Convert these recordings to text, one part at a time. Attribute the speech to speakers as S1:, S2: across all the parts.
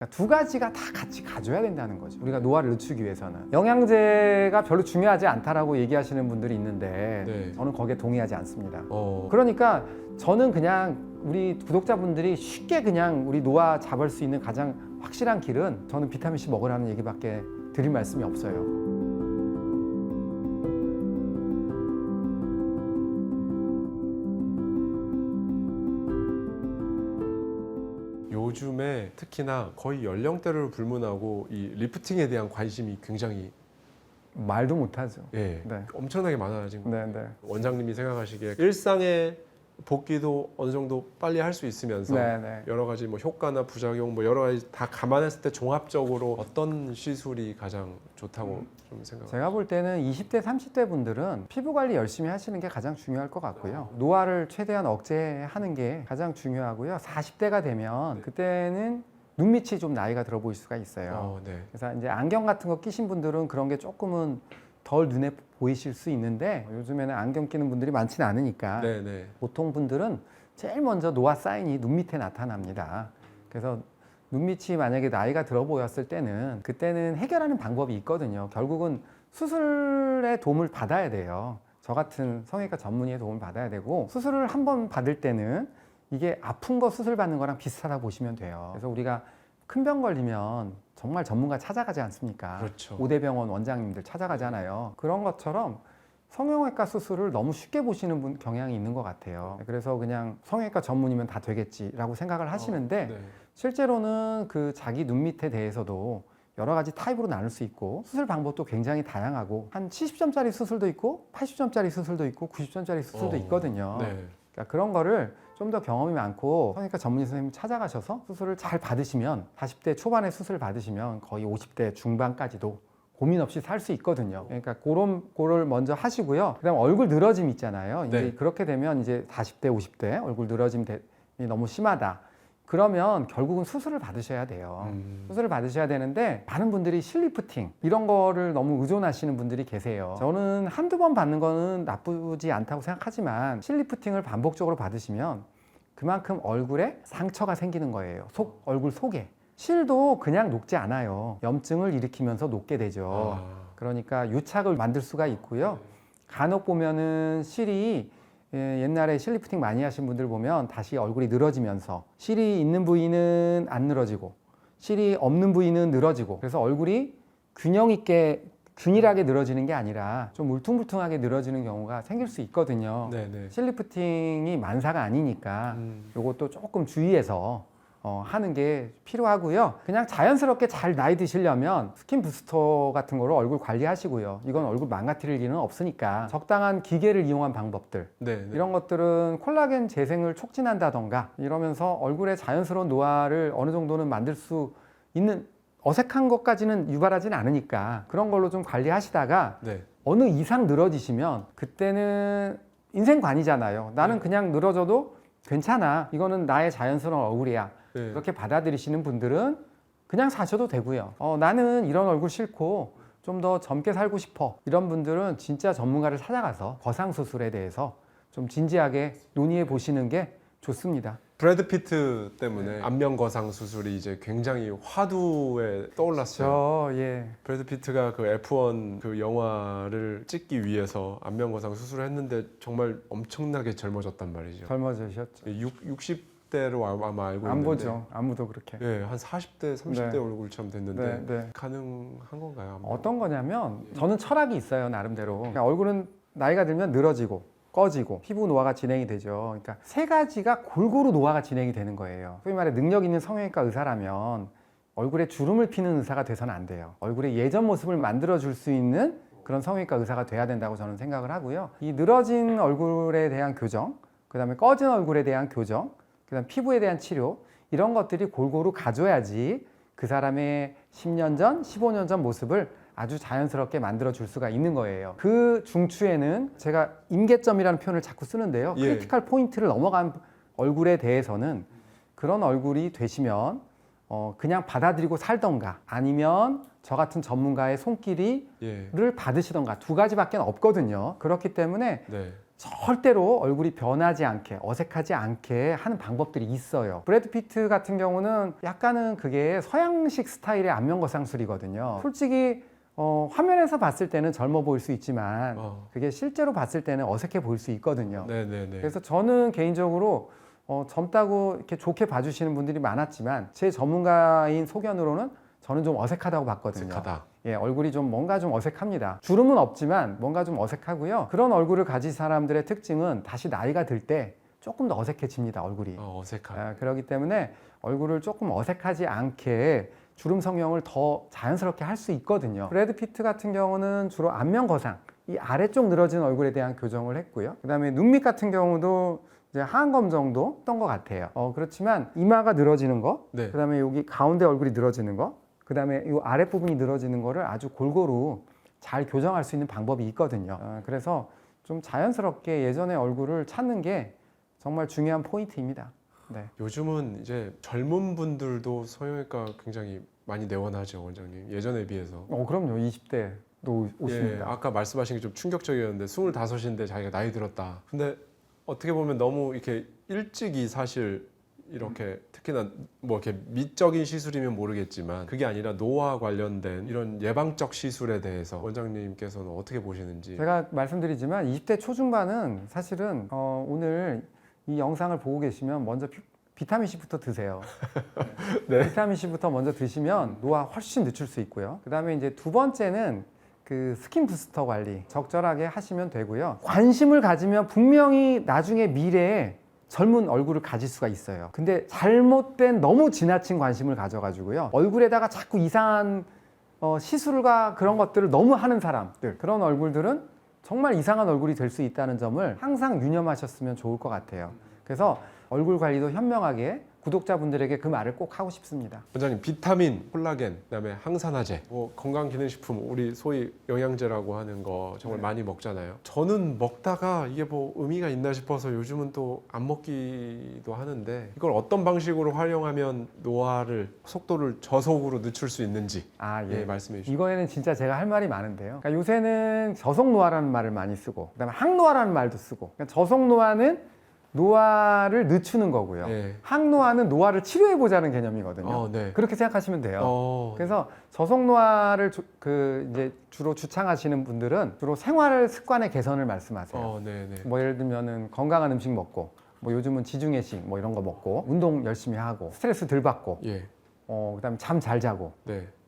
S1: 그러니까 두 가지가 다 같이 가져야 된다는 거죠. 우리가 노화를 늦추기 위해서는. 영양제가 별로 중요하지 않다라고 얘기하시는 분들이 있는데
S2: 네.
S1: 저는 거기에 동의하지 않습니다.
S2: 어.
S1: 그러니까 저는 그냥 우리 구독자분들이 쉽게 그냥 우리 노화 잡을 수 있는 가장 확실한 길은 저는 비타민C 먹으라는 얘기밖에 드릴 말씀이 없어요.
S2: 요즘에 특히나 거의 연령대를 불문하고 이 리프팅에 대한 관심이 굉장히
S1: 말도 못하죠.
S2: 네. 엄청나게 많아진 거예요.
S1: 네.
S2: 원장님이 생각하시기에 일상의 복귀도 어느 정도 빨리 할 수 있으면서
S1: 네.
S2: 여러 가지 뭐 효과나 부작용 뭐 여러 가지 다 감안했을 때 종합적으로 어떤 시술이 가장 좋다고 좀 생각하세요?
S1: 제가 볼 때는 20대, 30대 분들은 피부 관리 열심히 하시는 게 가장 중요할 것 같고요. 노화를 최대한 억제하는 게 가장 중요하고요. 40대가 되면 그때는 눈 밑이 좀 나이가 들어 보일 수가 있어요.
S2: 네.
S1: 그래서 이제 안경 같은 거 끼신 분들은 그런 게 조금은 덜 눈에 보이실 수 있는데 요즘에는 안경 끼는 분들이 많지는 않으니까
S2: 네.
S1: 보통 분들은 제일 먼저 노화 사인이 눈 밑에 나타납니다. 그래서 눈 밑이 만약에 나이가 들어 보였을 때는 그때는 해결하는 방법이 있거든요. 결국은 수술의 도움을 받아야 돼요. 저 같은 성형외과 전문의의 도움을 받아야 되고 수술을 한 번 받을 때는 이게 아픈 거 수술 받는 거랑 비슷하다 보시면 돼요. 그래서 우리가 큰 병 걸리면 정말 전문가 찾아가지 않습니까?
S2: 그렇죠.
S1: 5대 병원 원장님들 찾아가잖아요. 그런 것처럼 성형외과 수술을 너무 쉽게 보시는 경향이 있는 것 같아요. 그래서 그냥 성형외과 전문이면 다 되겠지라고 생각을 하시는데
S2: 네.
S1: 실제로는 그 자기 눈 밑에 대해서도 여러 가지 타입으로 나눌 수 있고 수술 방법도 굉장히 다양하고 한 70점짜리 수술도 있고 80점짜리 수술도 있고 90점짜리 수술도 있거든요.
S2: 네.
S1: 그러니까 그런 거를 좀 더 경험이 많고 성형외과 전문의 선생님 찾아가셔서 수술을 잘 받으시면 40대 초반에 수술 받으시면 거의 50대 중반까지도 고민 없이 살 수 있거든요. 그러니까 그걸 먼저 하시고요. 그다음 얼굴 늘어짐 있잖아요. 이제
S2: 네.
S1: 그렇게 되면 이제 40대, 50대 얼굴 늘어짐이 너무 심하다. 그러면 결국은 수술을 받으셔야 돼요. 수술을 받으셔야 되는데 많은 분들이 실리프팅 이런 거를 너무 의존하시는 분들이 계세요. 저는 한두 번 받는 거는 나쁘지 않다고 생각하지만 실리프팅을 반복적으로 받으시면 그만큼 얼굴에 상처가 생기는 거예요. 얼굴 속에. 실도 그냥 녹지 않아요. 염증을 일으키면서 녹게 되죠. 그러니까 유착을 만들 수가 있고요. 간혹 보면은 실이 옛날에 실리프팅 많이 하신 분들 보면 다시 얼굴이 늘어지면서 실이 있는 부위는 안 늘어지고 실이 없는 부위는 늘어지고 그래서 얼굴이 균형 있게 균일하게 늘어지는 게 아니라 좀 울퉁불퉁하게 늘어지는 경우가 생길 수 있거든요.
S2: 네네.
S1: 실리프팅이 만사가 아니니까 이것도 조금 주의해서 하는 게 필요하고요. 그냥 자연스럽게 잘 나이 드시려면 스킨 부스터 같은 거로 얼굴 관리하시고요. 이건 얼굴 망가뜨릴 일은 없으니까 적당한 기계를 이용한 방법들 이런 것들은 콜라겐 재생을 촉진한다던가 이러면서 얼굴에 자연스러운 노화를 어느 정도는 만들 수 있는 어색한 것까지는 유발하진 않으니까 그런 걸로 좀 관리하시다가 어느 이상 늘어지시면 그때는 인생관이잖아요. 나는 그냥 늘어져도 괜찮아. 이거는 나의 자연스러운 얼굴이야. 그렇게 받아들이시는 분들은 그냥 사셔도 되고요. 나는 이런 얼굴 싫고 좀 더 젊게 살고 싶어. 이런 분들은 진짜 전문가를 찾아가서 거상수술에 대해서 좀 진지하게 논의해 보시는 게 좋습니다.
S2: 브래드 피트 때문에 안면 거상 수술이 이제 굉장히 화두에 떠올랐어요. 브래드 피트가 그 F1 그 영화를 찍기 위해서 안면 거상 수술을 했는데 정말 엄청나게 젊어졌단 말이죠.
S1: 젊어지셨죠.
S2: 60대로 아마 알고
S1: 안
S2: 있는데
S1: 보죠. 아무도 그렇게.
S2: 한 40대, 30대 얼굴처럼 됐는데 가능한 건가요?
S1: 어떤 거냐면 저는 철학이 있어요. 나름대로. 그러니까 얼굴은 나이가 들면 늘어지고 꺼지고 피부 노화가 진행이 되죠. 그러니까 세 가지가 골고루 노화가 진행이 되는 거예요. 소위 말해 능력 있는 성형외과 의사라면 얼굴에 주름을 피는 의사가 돼서는 안 돼요. 얼굴의 예전 모습을 만들어줄 수 있는 그런 성형외과 의사가 돼야 된다고 저는 생각을 하고요. 이 늘어진 얼굴에 대한 교정, 그 다음에 꺼진 얼굴에 대한 교정, 그 다음 피부에 대한 치료 이런 것들이 골고루 가져야지 그 사람의 10년 전, 15년 전 모습을 아주 자연스럽게 만들어 줄 수가 있는 거예요. 그 중추에는 제가 임계점이라는 표현을 자꾸 쓰는데요. 크리티컬 포인트를 넘어간 얼굴에 대해서는 그런 얼굴이 되시면 그냥 받아들이고 살던가 아니면 저 같은 전문가의 손길을 받으시던가 두 가지밖에 없거든요. 그렇기 때문에 절대로 얼굴이 변하지 않게, 어색하지 않게 하는 방법들이 있어요. 브래드 피트 같은 경우는 약간은 그게 서양식 스타일의 안면 거상술이거든요. 솔직히 화면에서 봤을 때는 젊어 보일 수 있지만 그게 실제로 봤을 때는 어색해 보일 수 있거든요.
S2: 네네네.
S1: 그래서 저는 개인적으로 젊다고 이렇게 좋게 봐주시는 분들이 많았지만 제 전문가인 소견으로는 저는 좀 어색하다고 봤거든요.
S2: 어색하다.
S1: 예, 얼굴이 좀 뭔가 좀 어색합니다. 주름은 없지만 뭔가 좀 어색하고요. 그런 얼굴을 가진 사람들의 특징은 다시 나이가 들 때 조금 더 어색해집니다, 얼굴이.
S2: 어색한.
S1: 그렇기 때문에 얼굴을 조금 어색하지 않게 주름 성형을 더 자연스럽게 할 수 있거든요. 브래드 피트 같은 경우는 주로 안면 거상, 이 아래쪽 늘어진 얼굴에 대한 교정을 했고요. 그 다음에 눈 밑 같은 경우도 이제 하안검 정도 했던 것 같아요. 그렇지만 이마가 늘어지는 거,
S2: 네.
S1: 그 다음에 여기 가운데 얼굴이 늘어지는 거, 그 다음에 이 아랫부분이 늘어지는 거를 아주 골고루 잘 교정할 수 있는 방법이 있거든요. 그래서 좀 자연스럽게 예전의 얼굴을 찾는 게 정말 중요한 포인트입니다. 네.
S2: 요즘은 이제 젊은 분들도 성형외과 굉장히 많이 내원하죠, 원장님. 예전에 비해서.
S1: 그럼요. 20대도 오십니다.
S2: 예, 아까 말씀하신 게 좀 충격적이었는데 25인데 자기가 나이 들었다. 근데 어떻게 보면 너무 이렇게 일찍이 사실 이렇게 특히나 뭐 이렇게 미적인 시술이면 모르겠지만 그게 아니라 노화 관련된 이런 예방적 시술에 대해서 원장님께서는 어떻게 보시는지.
S1: 제가 말씀드리지만 20대 초중반은 사실은 오늘 이 영상을 보고 계시면 먼저 비타민C부터 드세요.
S2: 네.
S1: 비타민C부터 먼저 드시면 노화 훨씬 늦출 수 있고요. 그 다음에 이제 두 번째는 그 스킨 부스터 관리 적절하게 하시면 되고요. 관심을 가지면 분명히 나중에 미래에 젊은 얼굴을 가질 수가 있어요. 근데 잘못된 너무 지나친 관심을 가져가지고요. 얼굴에다가 자꾸 이상한 시술과 그런 것들을 너무 하는 사람들, 그런 얼굴들은 정말 이상한 얼굴이 될 수 있다는 점을 항상 유념하셨으면 좋을 것 같아요. 그래서 얼굴 관리도 현명하게 구독자분들에게 그 말을 꼭 하고 싶습니다.
S2: 원장님, 비타민, 콜라겐, 그다음에 항산화제, 뭐 건강기능식품, 우리 소위 영양제라고 하는 거 정말 많이 먹잖아요. 저는 먹다가 이게 뭐 의미가 있나 싶어서 요즘은 또 안 먹기도 하는데 이걸 어떤 방식으로 활용하면 노화를 속도를 저속으로 늦출 수 있는지
S1: 예.
S2: 말씀해 주시죠.
S1: 이거에는 진짜 제가 할 말이 많은데요. 그러니까 요새는 저속노화라는 말을 많이 쓰고 그다음에 항노화라는 말도 쓰고, 그러니까 저속노화는 노화를 늦추는 거고요.
S2: 네.
S1: 항노화는 노화를 치료해보자는 개념이거든요.
S2: 네.
S1: 그렇게 생각하시면 돼요. 그래서 저속노화를 이제 주로 주창하시는 분들은 주로 생활 습관의 개선을 말씀하세요. 뭐 예를 들면은 건강한 음식 먹고, 뭐 요즘은 지중해식 뭐 이런 거 먹고, 운동 열심히 하고, 스트레스 덜 받고, 그다음에 잠 잘 자고,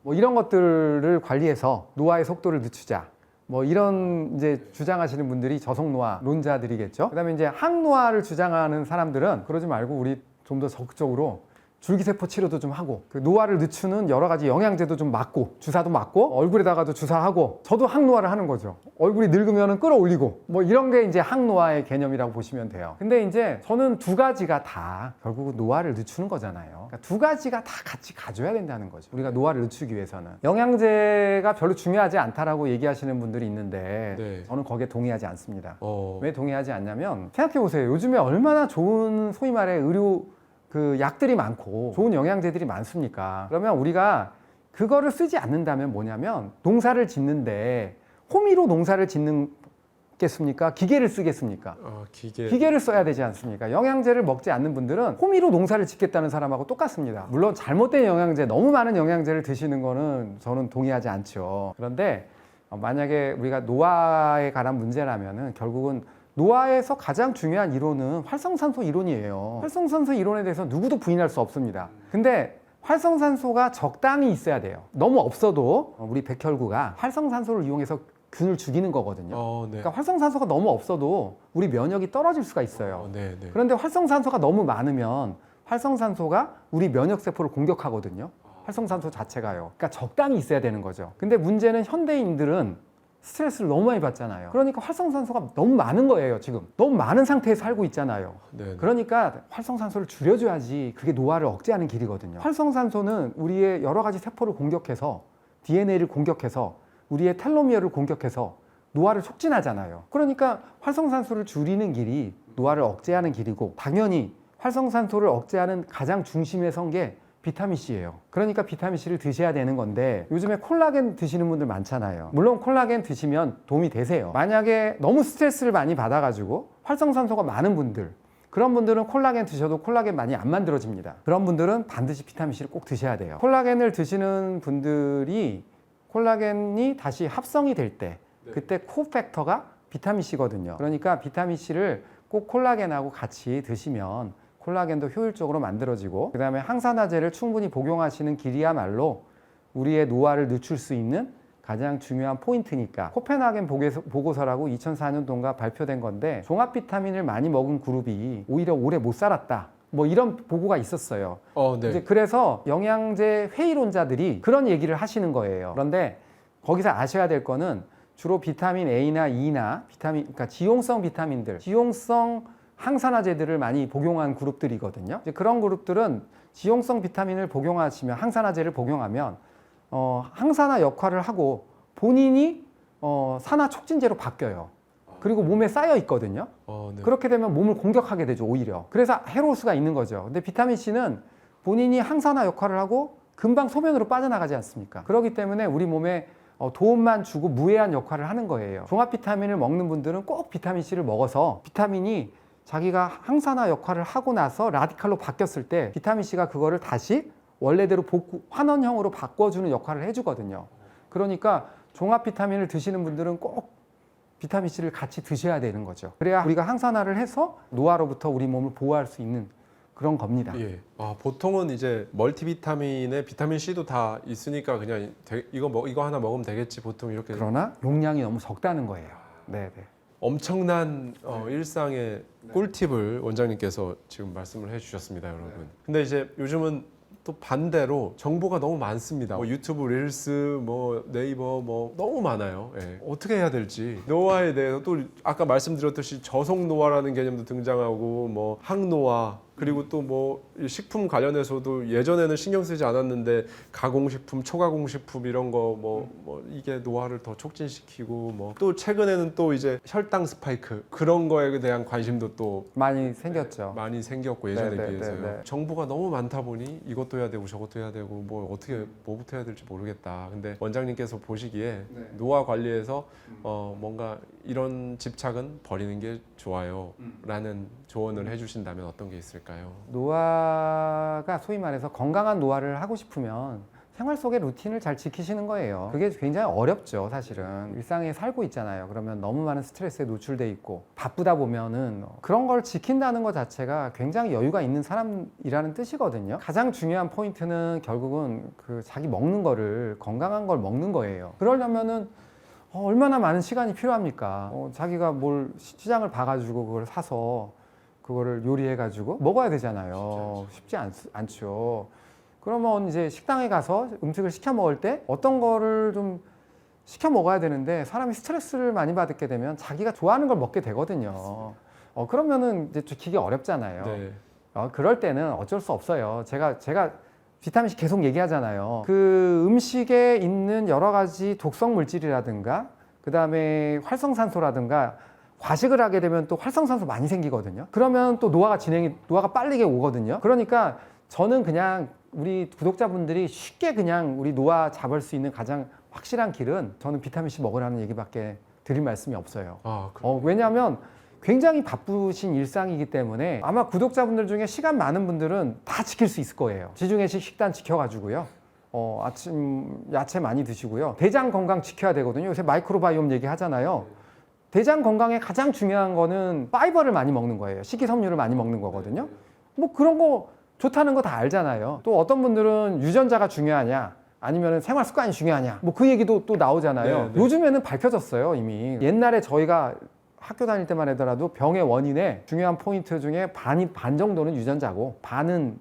S1: 뭐 이런 것들을 관리해서 노화의 속도를 늦추자. 뭐 이런 이제 주장하시는 분들이 저속노화 론자들이겠죠. 그다음에 이제 항노화를 주장하는 사람들은 그러지 말고 우리 좀 더 적극적으로 줄기세포 치료도 좀 하고, 그 노화를 늦추는 여러 가지 영양제도 좀 맞고, 주사도 맞고, 얼굴에다가도 주사하고, 저도 항노화를 하는 거죠. 얼굴이 늙으면 끌어올리고, 뭐 이런 게 이제 항노화의 개념이라고 보시면 돼요. 근데 이제 저는 두 가지가 다 결국 노화를 늦추는 거잖아요. 그러니까 두 가지가 다 같이 가져야 된다는 거죠. 우리가 노화를 늦추기 위해서는. 영양제가 별로 중요하지 않다라고 얘기하시는 분들이 있는데 저는 거기에 동의하지 않습니다. 왜 동의하지 않냐면, 생각해 보세요. 요즘에 얼마나 좋은 소위 말해 의료 그 약들이 많고 좋은 영양제들이 많습니까? 그러면 우리가 그거를 쓰지 않는다면 뭐냐면, 농사를 짓는데 호미로 농사를 짓겠습니까? 기계를 쓰겠습니까? 기계를 써야 되지 않습니까? 영양제를 먹지 않는 분들은 호미로 농사를 짓겠다는 사람하고 똑같습니다. 물론 잘못된 영양제, 너무 많은 영양제를 드시는 거는 저는 동의하지 않죠. 그런데 만약에 우리가 노화에 관한 문제라면은 결국은 노화에서 가장 중요한 이론은 활성산소 이론이에요. 활성산소 이론에 대해서 누구도 부인할 수 없습니다. 근데 활성산소가 적당히 있어야 돼요. 너무 없어도 우리 백혈구가 활성산소를 이용해서 균을 죽이는 거거든요. 그러니까 활성산소가 너무 없어도 우리 면역이 떨어질 수가 있어요. 그런데 활성산소가 너무 많으면 활성산소가 우리 면역세포를 공격하거든요. 활성산소 자체가요. 그러니까 적당히 있어야 되는 거죠. 근데 문제는 현대인들은 스트레스를 너무 많이 받잖아요. 그러니까 활성산소가 너무 많은 거예요. 지금 너무 많은 상태에 살고 있잖아요. 그러니까 활성산소를 줄여줘야지 그게 노화를 억제하는 길이거든요. 활성산소는 우리의 여러 가지 세포를 공격해서, DNA를 공격해서, 우리의 텔로미어를 공격해서 노화를 촉진하잖아요. 그러니까 활성산소를 줄이는 길이 노화를 억제하는 길이고, 당연히 활성산소를 억제하는 가장 중심에 선 게 비타민C예요. 그러니까 비타민C를 드셔야 되는 건데 요즘에 콜라겐 드시는 분들 많잖아요. 물론 콜라겐 드시면 도움이 되세요. 만약에 너무 스트레스를 많이 받아가지고 활성산소가 많은 분들, 그런 분들은 콜라겐 드셔도 콜라겐 많이 안 만들어집니다. 그런 분들은 반드시 비타민C를 꼭 드셔야 돼요. 콜라겐을 드시는 분들이 콜라겐이 다시 합성이 될 때 그때 코팩터가 비타민C거든요. 그러니까 비타민C를 꼭 콜라겐하고 같이 드시면 콜라겐도 효율적으로 만들어지고 그 다음에 항산화제를 충분히 복용하시는 길이야말로 우리의 노화를 늦출 수 있는 가장 중요한 포인트니까. 코펜하겐 보고서라고 2004년도인가 발표된 건데 종합 비타민을 많이 먹은 그룹이 오히려 오래 못 살았다, 뭐 이런 보고가 있었어요.
S2: 네.
S1: 이제 그래서 영양제 회의론자들이 그런 얘기를 하시는 거예요. 그런데 거기서 아셔야 될 거는 주로 비타민 A나 E나 그러니까 지용성 비타민들, 지용성 항산화제들을 많이 복용한 그룹들이거든요. 이제 그런 그룹들은 지용성 비타민을 복용하시면, 항산화제를 복용하면 항산화 역할을 하고 본인이 산화 촉진제로 바뀌어요. 그리고 몸에 쌓여 있거든요.
S2: 네.
S1: 그렇게 되면 몸을 공격하게 되죠, 오히려. 그래서 해로울 수가 있는 거죠. 근데 비타민C는 본인이 항산화 역할을 하고 금방 소변으로 빠져나가지 않습니까? 그렇기 때문에 우리 몸에 도움만 주고 무해한 역할을 하는 거예요. 종합 비타민을 먹는 분들은 꼭 비타민C를 먹어서 비타민이 자기가 항산화 역할을 하고 나서 라디칼로 바뀌었을 때 비타민C가 그거를 다시 원래대로 환원형으로 바꿔주는 역할을 해주거든요. 그러니까 종합 비타민을 드시는 분들은 꼭 비타민C를 같이 드셔야 되는 거죠. 그래야 우리가 항산화를 해서 노화로부터 우리 몸을 보호할 수 있는 그런 겁니다.
S2: 예. 보통은 이제 멀티비타민에 비타민C도 다 있으니까 그냥 이거 하나 먹으면 되겠지, 보통 이렇게.
S1: 그러나 용량이 너무 적다는 거예요. 네.
S2: 엄청난 일상의 꿀팁을 원장님께서 지금 말씀을 해주셨습니다, 여러분. 근데 이제 요즘은 또 반대로 정보가 너무 많습니다. 뭐 유튜브 릴스, 뭐 네이버, 뭐 너무 많아요. 예. 어떻게 해야 될지. 노화에 대해서 또 아까 말씀드렸듯이 저속 노화라는 개념도 등장하고, 뭐 항노화, 그리고 또 뭐 식품 관련해서도 예전에는 신경 쓰지 않았는데 가공식품, 초가공식품 이런 거 뭐 이게 노화를 더 촉진시키고, 뭐 또 최근에는 또 이제 혈당 스파이크 그런 거에 대한 관심도 또
S1: 많이 생겼죠.
S2: 많이 생겼고, 예전에 비해서요. 정보가 너무 많다 보니 이것도 해야 되고 저것도 해야 되고 뭐 어떻게 뭐부터 해야 될지 모르겠다. 근데 원장님께서 보시기에 노화 관리에서 뭔가 이런 집착은 버리는 게 좋아요 라는 조언을 해주신다면 어떤 게 있을까요?
S1: 노화가 소위 말해서 건강한 노화를 하고 싶으면 생활 속의 루틴을 잘 지키시는 거예요. 그게 굉장히 어렵죠, 사실은. 일상에 살고 있잖아요. 그러면 너무 많은 스트레스에 노출돼 있고 바쁘다 보면은 그런 걸 지킨다는 것 자체가 굉장히 여유가 있는 사람이라는 뜻이거든요. 가장 중요한 포인트는 결국은 그 자기 먹는 거를, 건강한 걸 먹는 거예요. 그러려면은 얼마나 많은 시간이 필요합니까? 자기가 뭘 시장을 봐가지고 그걸 사서 그거를 요리해가지고 먹어야 되잖아요. 쉽지 않죠. 그러면 이제 식당에 가서 음식을 시켜 먹을 때 어떤 거를 좀 시켜 먹어야 되는데 사람이 스트레스를 많이 받게 되면 자기가 좋아하는 걸 먹게 되거든요. 그러면은 이제 지키기 어렵잖아요.
S2: 네.
S1: 그럴 때는 어쩔 수 없어요. 제가 비타민C 계속 얘기하잖아요. 그 음식에 있는 여러 가지 독성 물질이라든가 그 다음에 활성산소라든가 과식을 하게 되면 또 활성산소 많이 생기거든요. 그러면 또 노화가 빠르게 오거든요. 그러니까 저는 그냥 우리 구독자분들이 쉽게 그냥 우리 노화 잡을 수 있는 가장 확실한 길은 저는 비타민C 먹으라는 얘기밖에 드릴 말씀이 없어요. 왜냐하면 굉장히 바쁘신 일상이기 때문에 아마 구독자분들 중에 시간 많은 분들은 다 지킬 수 있을 거예요. 지중해식 식단 지켜가지고요. 아침 야채 많이 드시고요. 대장 건강 지켜야 되거든요. 요새 마이크로바이옴 얘기 하잖아요. 대장 건강에 가장 중요한 거는 파이버를 많이 먹는 거예요. 식이섬유를 많이 먹는 거거든요. 뭐 그런 거 좋다는 거 다 알잖아요. 또 어떤 분들은 유전자가 중요하냐 아니면 생활 습관이 중요하냐 뭐 그 얘기도 또 나오잖아요. 요즘에는 밝혀졌어요, 이미. 옛날에 저희가 학교 다닐 때만 하더라도 병의 원인의 중요한 포인트 중에 반 정도는 유전자고 반은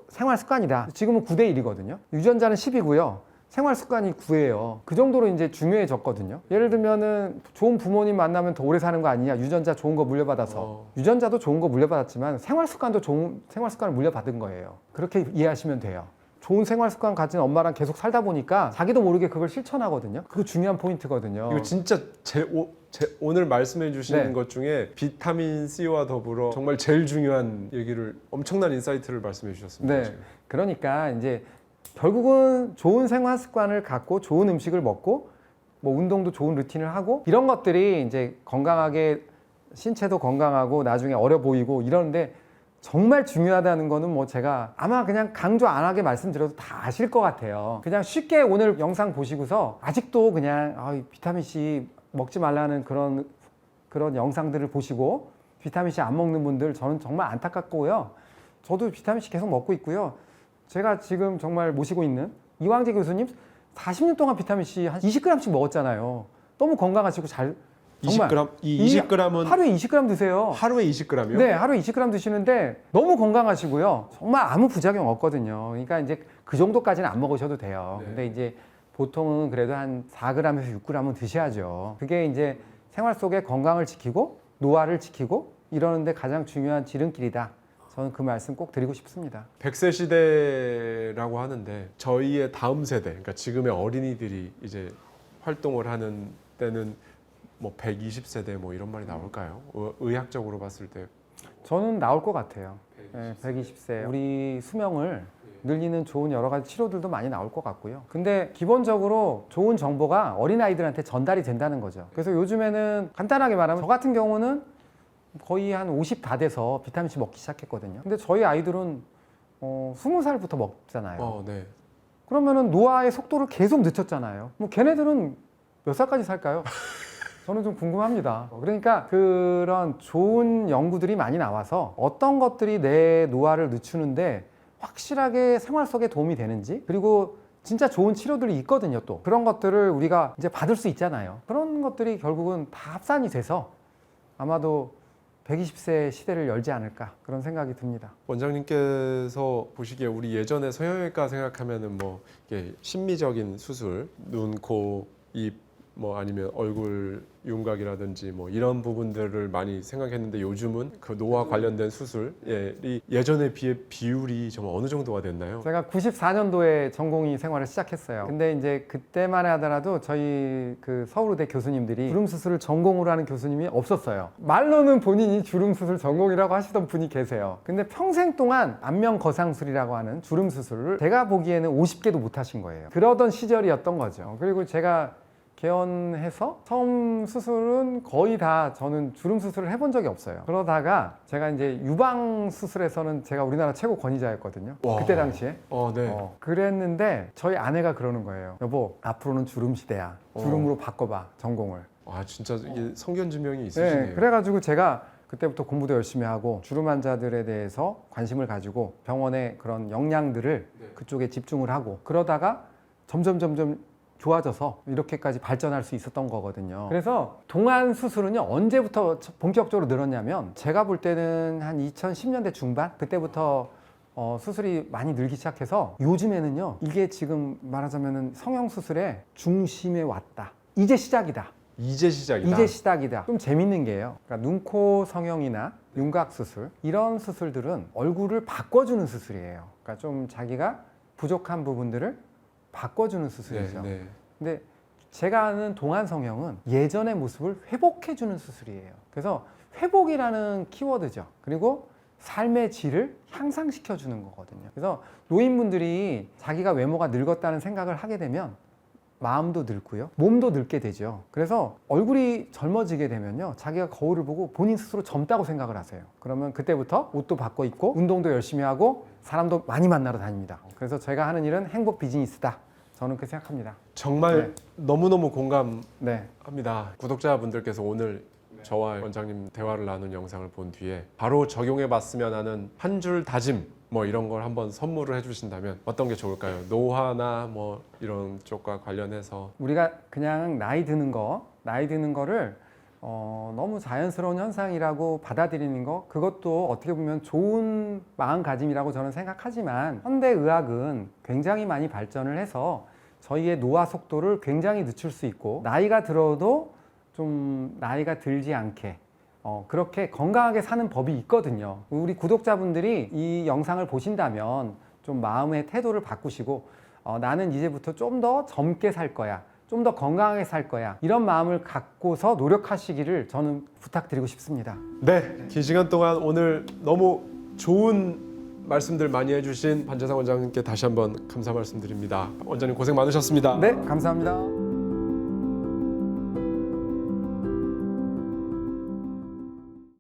S1: 생활 습관이다. 지금은 9대 1이거든요. 유전자는 10이고요. 생활 습관이 9예요. 그 정도로 이제 중요해졌거든요. 예를 들면은 좋은 부모님 만나면 더 오래 사는 거 아니냐. 유전자 좋은 거 물려받아서. 유전자도 좋은 거 물려받았지만 생활 습관도 좋은 생활 습관을 물려받은 거예요. 그렇게 이해하시면 돼요. 좋은 생활 습관 가진 엄마랑 계속 살다 보니까 자기도 모르게 그걸 실천하거든요. 그거 중요한 포인트거든요.
S2: 이거 진짜 오늘 말씀해 주시는
S1: 네.
S2: 것 중에 비타민 C와 더불어 정말 제일 중요한 얘기를 엄청난 인사이트를 말씀해 주셨습니다.
S1: 네.
S2: 지금.
S1: 그러니까 이제 결국은 좋은 생활 습관을 갖고 좋은 음식을 먹고 뭐 운동도 좋은 루틴을 하고 이런 것들이 이제 건강하게 신체도 건강하고 나중에 어려 보이고 이러는데 정말 중요하다는 거는 뭐 제가 아마 그냥 강조 안 하게 말씀드려도 다 아실 것 같아요. 그냥 쉽게 오늘 영상 보시고서 아직도 그냥 비타민C 먹지 말라는 그런 영상들을 보시고 비타민C 안 먹는 분들 저는 정말 안타깝고요. 저도 비타민C 계속 먹고 있고요. 제가 지금 정말 모시고 있는 이광재 교수님 40년 동안 비타민C 한 20g씩 먹었잖아요. 너무 건강하시고 정말
S2: 20g? 이 20g은
S1: 하루에 20g 드세요.
S2: 하루에 20g이요?
S1: 네, 하루에 20g 드시는데 너무 건강하시고요. 정말 아무 부작용 없거든요. 그러니까 이제 그 정도까지는 안 먹으셔도 돼요.
S2: 네.
S1: 근데 이제 보통은 그래도 한 4g에서 6g은 드셔야죠. 그게 이제 생활 속에 건강을 지키고 노화를 지키고 이러는데 가장 중요한 지름길이다. 저는 그 말씀 꼭 드리고 싶습니다.
S2: 100세 시대라고 하는데 저희의 다음 세대, 그러니까 지금의 어린이들이 이제 활동을 하는 때는 뭐 120세대 뭐 이런 말이 나올까요? 의학적으로 봤을 때
S1: 저는 나올 것 같아요. 120세. 우리 수명을 늘리는 좋은 여러 가지 치료들도 많이 나올 것 같고요. 근데 기본적으로 좋은 정보가 어린아이들한테 전달이 된다는 거죠. 그래서 요즘에는 간단하게 말하면 저 같은 경우는 거의 한 50 다 돼서 비타민C 먹기 시작했거든요. 근데 저희 아이들은 20살부터 먹잖아요.
S2: 네.
S1: 그러면은 노화의 속도를 계속 늦췄잖아요. 뭐 걔네들은 몇 살까지 살까요? 저는 좀 궁금합니다. 그러니까 그런 좋은 연구들이 많이 나와서 어떤 것들이 내 노화를 늦추는데 확실하게 생활 속에 도움이 되는지, 그리고 진짜 좋은 치료들이 있거든요. 또 그런 것들을 우리가 이제 받을 수 있잖아요. 그런 것들이 결국은 다 합산이 돼서 아마도 120세 시대를 열지 않을까 그런 생각이 듭니다.
S2: 원장님께서 보시기에 우리 예전에 성형외과 생각하면은 뭐 이게 심미적인 수술, 눈, 코, 입 뭐 아니면 얼굴 윤곽이라든지 뭐 이런 부분들을 많이 생각했는데 요즘은 그 노화 관련된 수술이 예전에 비해 비율이 정말 어느 정도가 됐나요?
S1: 제가 94년도에 전공의 생활을 시작했어요. 근데 이제 그때만 하더라도 저희 그 서울의대 교수님들이 주름 수술을 전공으로 하는 교수님이 없었어요. 말로는 본인이 주름 수술 전공이라고 하시던 분이 계세요. 근데 평생 동안 안면 거상술이라고 하는 주름 수술을 제가 보기에는 50개도 못 하신 거예요. 그러던 시절이었던 거죠. 그리고 제가 개원해서 처음 수술은 거의 다 저는 주름 수술을 해본 적이 없어요. 그러다가 제가 이제 유방 수술에서는 제가 우리나라 최고 권위자였거든요.
S2: 와.
S1: 그때 당시에.
S2: 네.
S1: 그랬는데 저희 아내가 그러는 거예요. 여보, 앞으로는 주름 시대야. 주름으로 바꿔봐, 전공을.
S2: 아 진짜 이게 성견지명이 있으시네요.
S1: 네, 그래가지고 제가 그때부터 공부도 열심히 하고 주름 환자들에 대해서 관심을 가지고 병원의 그런 역량들을 그쪽에 집중을 하고 그러다가 점점 좋아져서 이렇게까지 발전할 수 있었던 거거든요. 그래서 동안 수술은요 언제부터 본격적으로 늘었냐면 제가 볼 때는 한 2010년대 중반 그때부터 수술이 많이 늘기 시작해서 요즘에는요 이게 지금 말하자면은 성형수술의 중심에 왔다. 이제 시작이다.
S2: 이제 시작이다.
S1: 이제 시작이다. 좀 재밌는 게요. 그러니까 눈, 코 성형이나 윤곽 수술 이런 수술들은 얼굴을 바꿔주는 수술이에요. 그러니까 좀 자기가 부족한 부분들을 바꿔주는 수술이죠.
S2: 네.
S1: 근데 제가 아는 동안 성형은 예전의 모습을 회복해주는 수술이에요. 그래서 회복이라는 키워드죠. 그리고 삶의 질을 향상시켜주는 거거든요. 그래서 노인분들이 자기가 외모가 늙었다는 생각을 하게 되면 마음도 늙고요. 몸도 늙게 되죠. 그래서 얼굴이 젊어지게 되면요. 자기가 거울을 보고 본인 스스로 젊다고 생각을 하세요. 그러면 그때부터 옷도 바꿔 입고 운동도 열심히 하고 사람도 많이 만나러 다닙니다. 그래서 제가 하는 일은 행복 비즈니스다. 저는 그렇게 생각합니다.
S2: 정말 너무너무 공감합니다.
S1: 네.
S2: 구독자분들께서 오늘 저와 원장님 대화를 나눈 영상을 본 뒤에 바로 적용해 봤으면 하는 한 줄 다짐 뭐 이런 걸 한번 선물을 해주신다면 어떤 게 좋을까요? 노화나 뭐 이런 쪽과 관련해서
S1: 우리가 그냥 나이 드는 거를 너무 자연스러운 현상이라고 받아들이는 거 그것도 어떻게 보면 좋은 마음가짐이라고 저는 생각하지만 현대의학은 굉장히 많이 발전을 해서 저희의 노화 속도를 굉장히 늦출 수 있고 나이가 들어도 좀 나이가 들지 않게 그렇게 건강하게 사는 법이 있거든요. 우리 구독자분들이 이 영상을 보신다면 좀 마음의 태도를 바꾸시고 나는 이제부터 좀 더 젊게 살 거야. 좀 더 건강하게 살 거야. 이런 마음을 갖고서 노력하시기를 저는 부탁드리고 싶습니다.
S2: 네, 긴 시간 동안 오늘 너무 좋은 말씀들 많이 해주신 반재상 원장님께 다시 한번 감사 말씀드립니다. 원장님 고생 많으셨습니다.
S1: 네, 감사합니다.